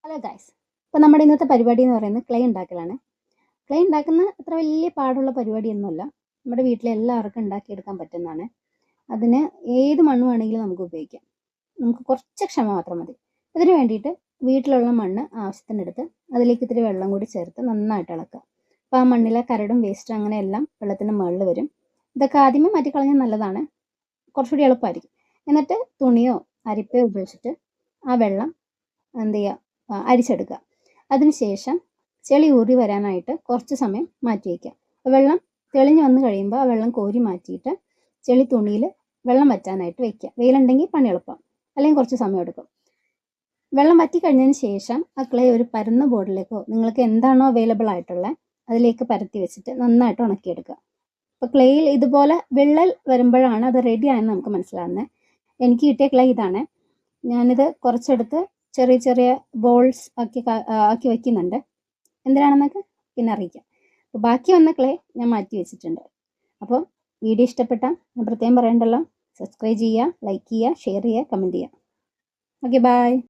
Hello guys. അപ്പോൾ നമ്മുടെ ഇന്നത്തെ പരിപാടി എന്ന് പറയുന്നത് ക്ലേ ഉണ്ടാക്കലാണ്. ക്ലേ ഉണ്ടാക്കുന്ന അത്ര വലിയ പാടുള്ള പരിപാടിയൊന്നുമല്ല. നമ്മുടെ വീട്ടിലെ എല്ലാവർക്കും ഉണ്ടാക്കിയെടുക്കാൻ പറ്റുന്നതാണ്. അതിന് ഏത് മണ്ണ് വേണമെങ്കിലും നമുക്ക് ഉപയോഗിക്കാം. നമുക്ക് കുറച്ച് ക്ഷമ മാത്രം മതി. അതിന് വേണ്ടിയിട്ട് വീട്ടിലുള്ള മണ്ണ് ആവശ്യത്തിനെടുത്ത് അതിലേക്ക് ഇത്തിരി വെള്ളം കൂടി ചേർത്ത് നന്നായിട്ട് ഇളക്കുക. അപ്പോൾ ആ മണ്ണിലെ കരടും വേസ്റ്റും അങ്ങനെ എല്ലാം വെള്ളത്തിൻ്റെ മുകളിൽ വരും. ഇതൊക്കെ ആദ്യമേ മാറ്റിക്കളഞ്ഞാൽ നല്ലതാണ്, കുറച്ചുകൂടി എളുപ്പമായിരിക്കും. എന്നിട്ട് തുണിയോ അരിപ്പയോ ഉപയോഗിച്ചിട്ട് ആ വെള്ളം എന്ത് ചെയ്യുക, അരിച്ചെടുക്കുക. അതിനുശേഷം ചെളി ഊറി വരാനായിട്ട് കുറച്ച് സമയം മാറ്റി വയ്ക്കുക. വെള്ളം തെളിഞ്ഞ് വന്ന് കഴിയുമ്പോൾ ആ വെള്ളം കോരി മാറ്റിയിട്ട് ചെളി തുണിയിൽ വെള്ളം വറ്റാനായിട്ട് വയ്ക്കുക. വെയിലുണ്ടെങ്കിൽ പണി എളുപ്പം, അല്ലെങ്കിൽ കുറച്ച് സമയം എടുക്കും. വെള്ളം വറ്റി കഴിഞ്ഞതിന് ശേഷം ആ ക്ലേ ഒരു പരന്ന ബോർഡിലേക്കോ നിങ്ങൾക്ക് എന്താണോ അവൈലബിൾ ആയിട്ടുള്ളത് അതിലേക്ക് പരത്തി വെച്ചിട്ട് നന്നായിട്ട് ഉണക്കിയെടുക്കുക. അപ്പോൾ ക്ലേയിൽ ഇതുപോലെ വിള്ളൽ വരുമ്പോഴാണ് അത് റെഡി ആയെന്ന് നമുക്ക് മനസ്സിലാകുന്നത്. എനിക്ക് കിട്ടിയ ക്ലേ ഇതാണ്. ഞാനിത് കുറച്ചെടുത്ത് ചെറിയ ചെറിയ ബോൾസ് ആക്കി വയ്ക്കുന്നുണ്ട്. എന്തിനാണെന്നൊക്കെ പിന്നെ അറിയിക്കാം. അപ്പോൾ ബാക്കി വന്ന ക്ലേ ഞാൻ മാറ്റി വെച്ചിട്ടുണ്ട്. അപ്പോൾ വീഡിയോ ഇഷ്ടപ്പെട്ടാൽ ഞാൻ പ്രത്യേകം പറയണ്ടല്ലോ, സബ്സ്ക്രൈബ് ചെയ്യുക, ലൈക്ക് ചെയ്യുക, ഷെയർ ചെയ്യുക, കമൻറ്റ് ചെയ്യുക. Okay, by.